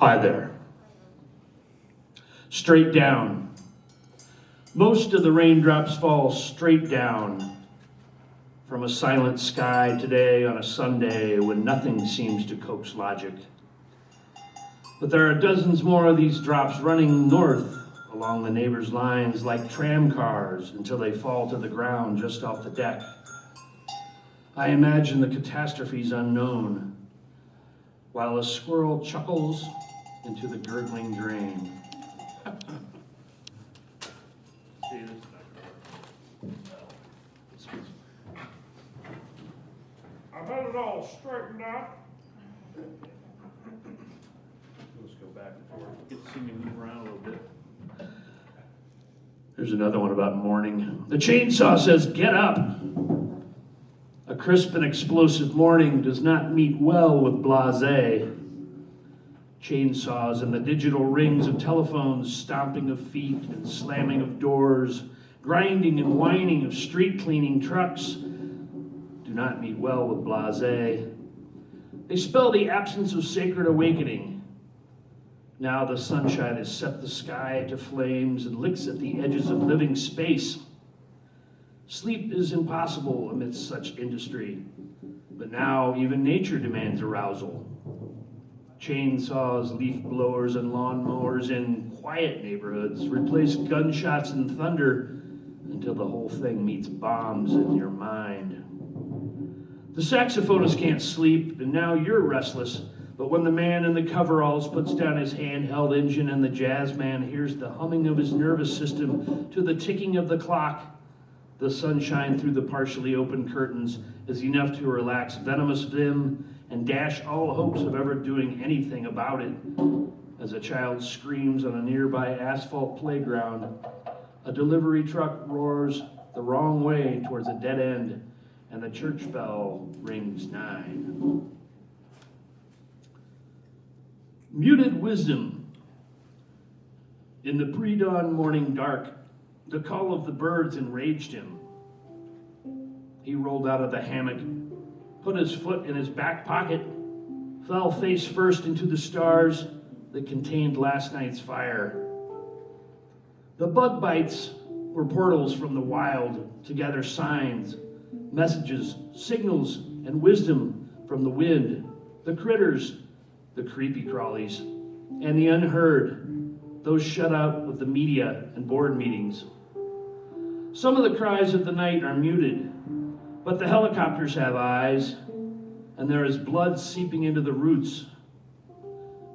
Hi there. Straight down. Most of the raindrops fall straight down from a silent sky today on a Sunday when nothing seems to coax logic. But there are dozens more of these drops running north along the neighbors' lines like tram cars until they fall to the ground just off the deck. I imagine the catastrophes unknown while a squirrel chuckles into the gurgling drain. I've had it all straightened out. Let's go back and forth. Get to see me move around a little bit. There's another one about morning. The chainsaw says, "Get up." A crisp and explosive morning does not meet well with blasé. Chainsaws and the digital rings of telephones, stomping of feet and slamming of doors, grinding and whining of street cleaning trucks do not meet well with blasé. They spell the absence of sacred awakening. Now the sunshine has set the sky to flames and licks at the edges of living space. Sleep is impossible amidst such industry, but now even nature demands arousal. Chainsaws, leaf blowers, and lawn mowers in quiet neighborhoods replace gunshots and thunder until the whole thing meets bombs in your mind. The saxophonist can't sleep, and now you're restless, but when the man in the coveralls puts down his handheld engine and the jazz man hears the humming of his nervous system to the ticking of the clock, the sunshine through the partially open curtains is enough to relax venomous vim and dash all hopes of ever doing anything about it. As a child screams on a nearby asphalt playground, a delivery truck roars the wrong way towards a dead end, and the church bell rings 9. Muted wisdom. In the pre-dawn morning dark, the call of the birds enraged him. He rolled out of the hammock, put his foot in his back pocket, fell face first into the stars that contained last night's fire. The bug bites were portals from the wild to gather signs, messages, signals, and wisdom from the wind, the critters, the creepy crawlies, and the unheard, those shut out of the media and board meetings. Some of the cries of the night are muted, but the helicopters have eyes, and there is blood seeping into the roots.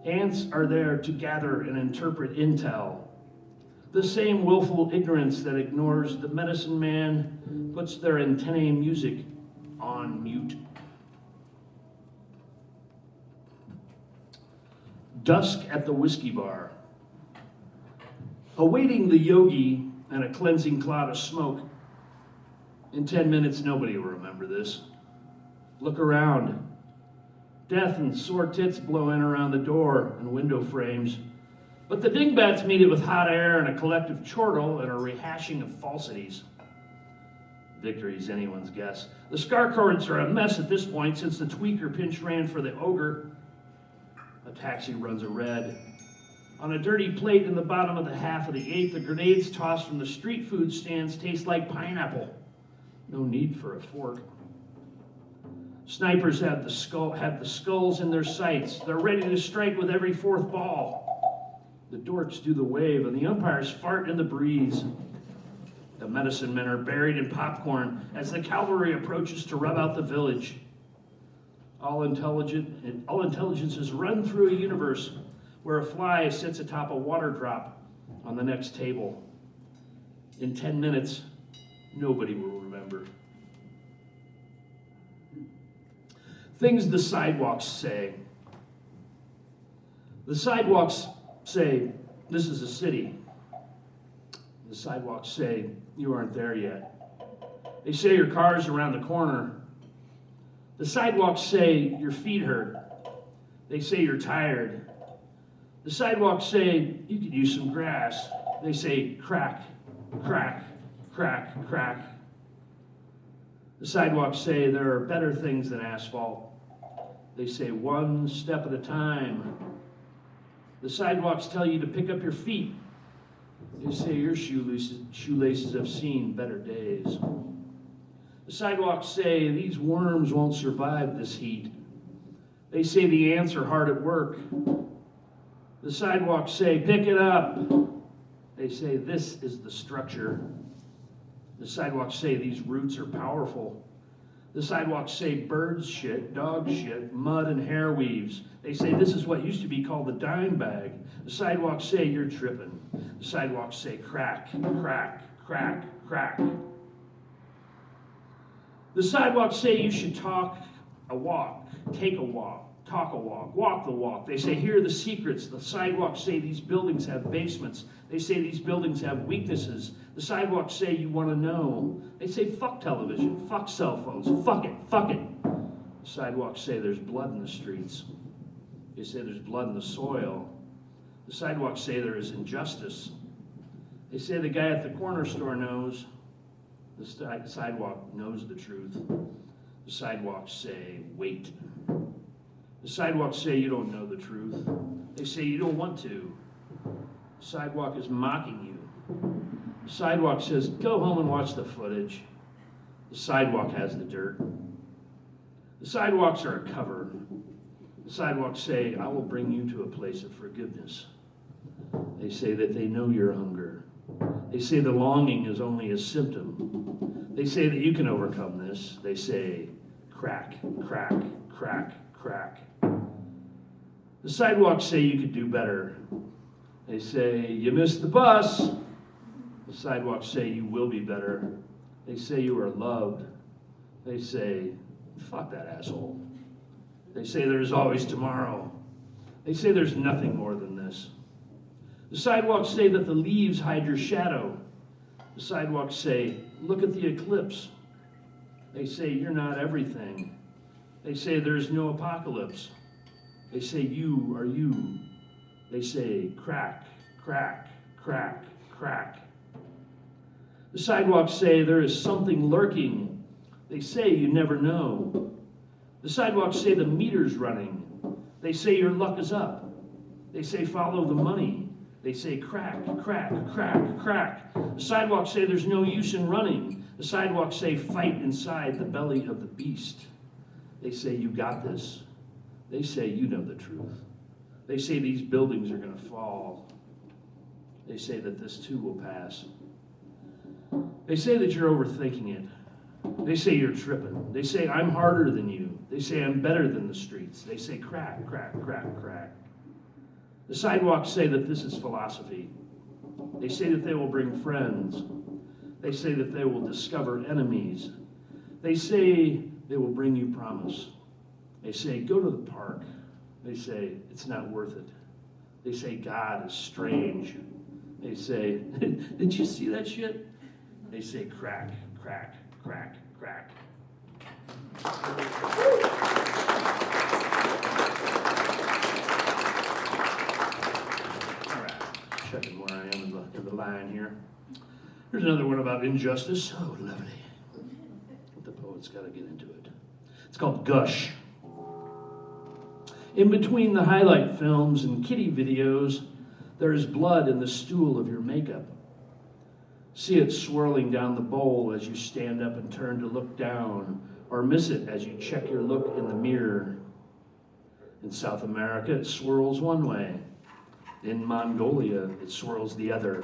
Ants are there to gather and interpret intel. The same willful ignorance that ignores the medicine man puts their antennae music on mute. Dusk at the whiskey bar. Awaiting the yogi and a cleansing cloud of smoke. In 10 minutes, nobody will remember this. Look around. Death and sore tits blow in around the door and window frames. But the dingbats meet it with hot air and a collective chortle and a rehashing of falsities. Victory's anyone's guess. The Scarcords are a mess at this point since the tweaker pinch ran for the ogre. A taxi runs a red. On a dirty plate in the bottom of the half of the 8th, the grenades tossed from the street food stands taste like pineapple. No need for a fork. Snipers have the skulls in their sights. They're ready to strike with every fourth ball. The dorks do the wave, and the umpires fart in the breeze. The medicine men are buried in popcorn as the cavalry approaches to rub out the village. All intelligence is run through a universe where a fly sits atop a water drop on the next table. In 10 minutes, nobody will remember. Things the sidewalks say. The sidewalks say, this is a city. The sidewalks say, you aren't there yet. They say your car's around the corner. The sidewalks say your feet hurt. They say you're tired. The sidewalks say you could use some grass. They say crack, crack, crack, crack. The sidewalks say there are better things than asphalt. They say one step at a time. The sidewalks tell you to pick up your feet. They say your shoelaces have seen better days. The sidewalks say these worms won't survive this heat. They say the ants are hard at work. The sidewalks say, pick it up. They say this is the structure. The sidewalks say these roots are powerful. The sidewalks say birds shit, dog shit, mud and hair weaves. They say this is what used to be called the dime bag. The sidewalks say you're tripping. The sidewalks say crack, crack, crack, crack. The sidewalks say you should talk a walk, take a walk, talk a walk the walk. They say here are the secrets. The sidewalks say these buildings have basements. They say these buildings have weaknesses. The sidewalks say you want to know. They say fuck television, fuck cell phones, fuck it, fuck it. The sidewalks say there's blood in the streets. They say there's blood in the soil. The sidewalks say there is injustice. They say the guy at the corner store knows. The sidewalk knows the truth. The sidewalks say wait. The sidewalks say you don't know the truth. They say you don't want to. The sidewalk is mocking you. The sidewalk says, go home and watch the footage. The sidewalk has the dirt. The sidewalks are a cover. The sidewalks say, I will bring you to a place of forgiveness. They say that they know your hunger. They say the longing is only a symptom. They say that you can overcome this. They say, crack, crack, crack, crack. The sidewalks say you could do better. They say, you missed the bus. The sidewalks say you will be better. They say you are loved. They say, fuck that asshole. They say there's always tomorrow. They say there's nothing more than this. The sidewalks say that the leaves hide your shadow. The sidewalks say, look at the eclipse. They say you're not everything. They say there's no apocalypse. They say you are you. They say crack, crack, crack, crack. The sidewalks say there is something lurking. They say you never know. The sidewalks say the meter's running. They say your luck is up. They say follow the money. They say crack, crack, crack, crack. The sidewalks say there's no use in running. The sidewalks say fight inside the belly of the beast. They say you got this. They say you know the truth. They say these buildings are going to fall. They say that this too will pass. They say that you're overthinking it. They say you're tripping. They say I'm harder than you. They say I'm better than the streets. They say crack, crack, crack, crack. The sidewalks say that this is philosophy. They say that they will bring friends. They say that they will discover enemies. They say they will bring you promise. They say go to the park. They say it's not worth it. They say God is strange. They say, did you see that shit? They say crack, crack, crack, crack. All right, checking where I am in the line here. Here's another one about injustice. Oh, lovely. The poet's got to get into it. It's called Gush. In between the highlight films and kiddie videos, there is blood in the stool of your makeup. See it swirling down the bowl as you stand up and turn to look down, or miss it as you check your look in the mirror. In South America, it swirls one way. In Mongolia, it swirls the other.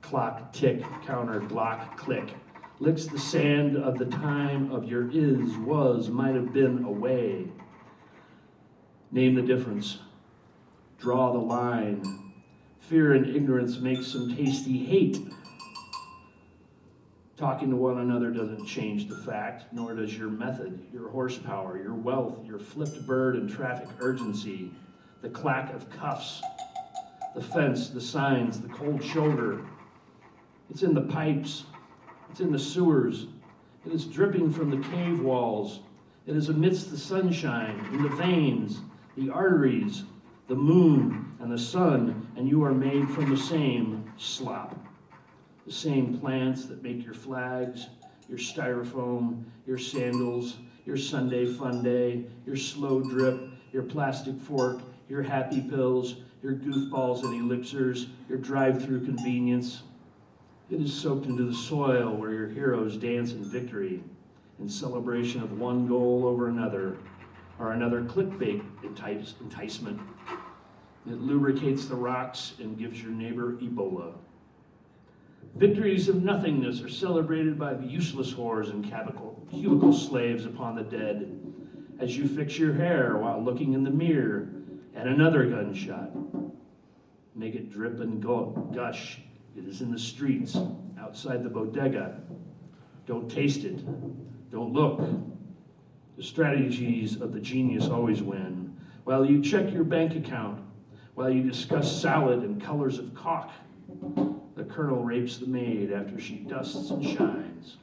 Clock, tick, counter, Glock, click. Licks the sand of the time of your is, was, might have been away. Name the difference. Draw the line. Fear and ignorance make some tasty hate. Talking to one another doesn't change the fact, nor does your method, your horsepower, your wealth, your flipped bird and traffic urgency, the clack of cuffs, the fence, the signs, the cold shoulder. It's in the pipes. It's in the sewers. It is dripping from the cave walls. It is amidst the sunshine, in the veins, the arteries, the moon, and the sun, and you are made from the same slop. The same plants that make your flags, your styrofoam, your sandals, your Sunday fun day, your slow drip, your plastic fork, your happy pills, your goofballs and elixirs, your drive-through convenience. It is soaked into the soil where your heroes dance in victory, in celebration of one goal over another, or another clickbait enticement. It lubricates the rocks and gives your neighbor Ebola. Victories of nothingness are celebrated by the useless whores and cubicle slaves upon the dead, as you fix your hair while looking in the mirror at another gunshot. Make it drip and gush. It is in the streets, outside the bodega. Don't taste it. Don't look. The strategies of the genius always win. While you check your bank account, while you discuss salad and colors of cock, the colonel rapes the maid after she dusts and shines.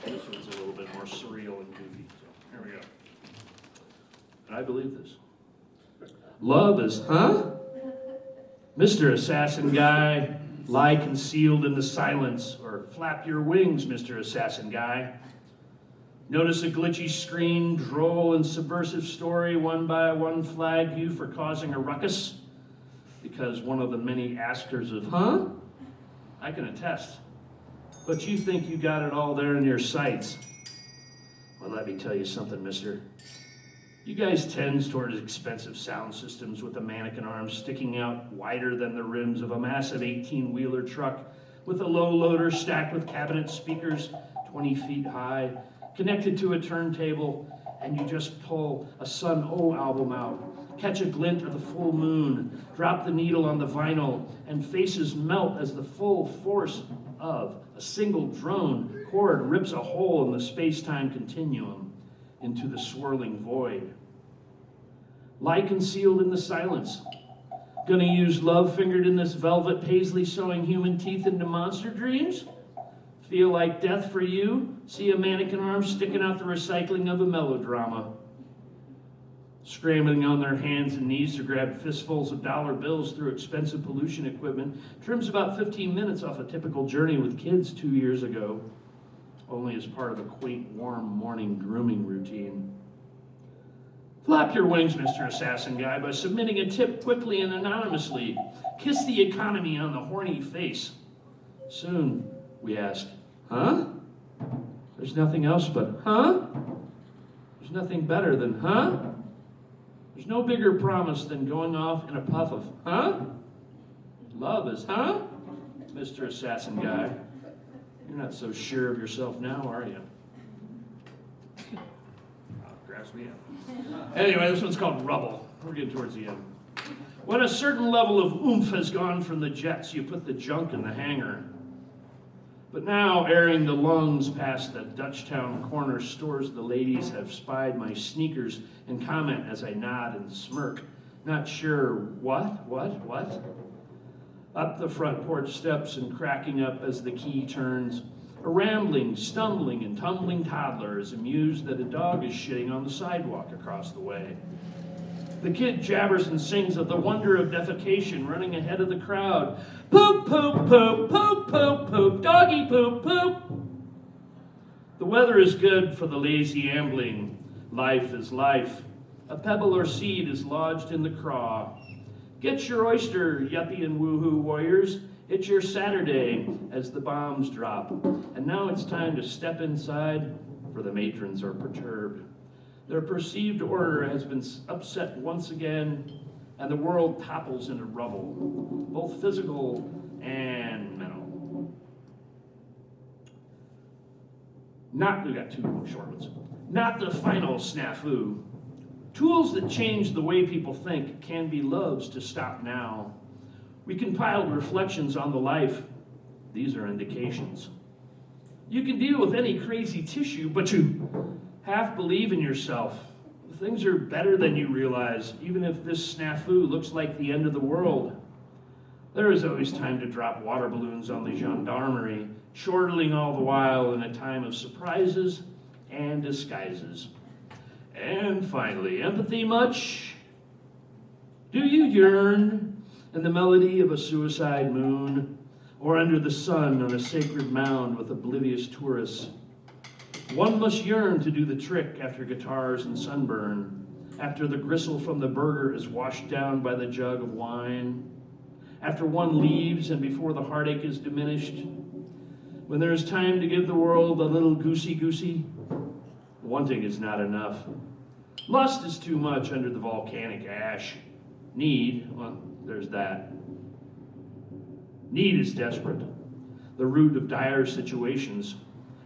This one's a little bit more surreal and goofy, so here we go. And I believe this. Love is, huh? Mr. Assassin Guy, lie concealed in the silence, or flap your wings, Mr. Assassin Guy. Notice a glitchy screen, droll and subversive story one by one flag you for causing a ruckus? Because one of the many askers of, huh? I can attest. But you think you got it all there in your sights. Well, let me tell you something, mister. You guys tend towards expensive sound systems with the mannequin arms sticking out wider than the rims of a massive 18-wheeler truck with a low loader stacked with cabinet speakers 20 feet high, connected to a turntable, and you just pull a Sun O album out, catch a glint of the full moon, drop the needle on the vinyl, and faces melt as the full force of a single drone chord rips a hole in the space-time continuum into the swirling void. Lie concealed in the silence. Gonna use love fingered in this velvet paisley sewing human teeth into monster dreams? Feel like death for you? See a mannequin arm sticking out the recycling of a melodrama. Scrambling on their hands and knees to grab fistfuls of dollar bills through expensive pollution equipment trims about 15 minutes off a typical journey with kids 2 years ago, only as part of a quaint, warm morning grooming routine. Flap your wings, Mr. Assassin Guy, by submitting a tip quickly and anonymously. Kiss the economy on the horny face. Soon, we ask, huh? There's nothing else but, huh? There's nothing better than, huh? There's no bigger promise than going off in a puff of, huh? Love is, huh? Mr. Assassin Guy. You're not so sure of yourself now, are you? Grass me up. Anyway, this one's called Rubble. We're getting towards the end. When a certain level of oomph has gone from the jets, you put the junk in the hangar. But now, airing the lungs past the Dutchtown corner stores, the ladies have spied my sneakers and comment as I nod and smirk, not sure what? Up the front porch steps and cracking up as the key turns, a rambling, stumbling, and tumbling toddler is amused that a dog is shitting on the sidewalk across the way. The kid jabbers and sings of the wonder of defecation running ahead of the crowd. Poop, poop, poop, poop, poop, poop, doggy poop, poop. The weather is good for the lazy ambling. Life is life. A pebble or seed is lodged in the craw. Get your oyster, yuppie and woohoo warriors. It's your Saturday as the bombs drop. And now it's time to step inside, for the matrons are perturbed. Their perceived order has been upset once again, and the world topples into rubble, both physical and mental. We got two more short ones. Not the final snafu. Tools that change the way people think can be loves to stop now. We compiled reflections on the life. These are indications. You can deal with any crazy tissue, but you half believe in yourself. Things are better than you realize, even if this snafu looks like the end of the world. There is always time to drop water balloons on the gendarmerie, chortling all the while in a time of surprises and disguises. And finally, empathy much? Do you yearn in the melody of a suicide moon? or under the sun on a sacred mound with oblivious tourists. One must yearn to do the trick after guitars and sunburn, after the gristle from the burger is washed down by the jug of wine, after one leaves and before the heartache is diminished, when there is time to give the world a little goosey-goosey. Wanting is not enough. Lust is too much under the volcanic ash. Need, well, there's that. Need is desperate, the root of dire situations.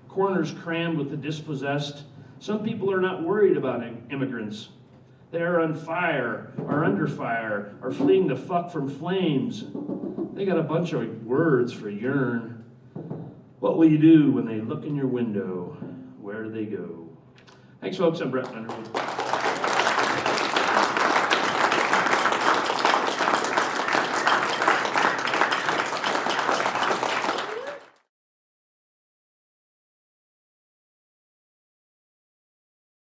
Corners crammed with the dispossessed. Some people are not worried about immigrants. They are on fire, are under fire, are fleeing the fuck from flames. They got a bunch of words for yearn. What will you do when they look in your window? Where do they go? Thanks, folks. I'm Brett Underwood.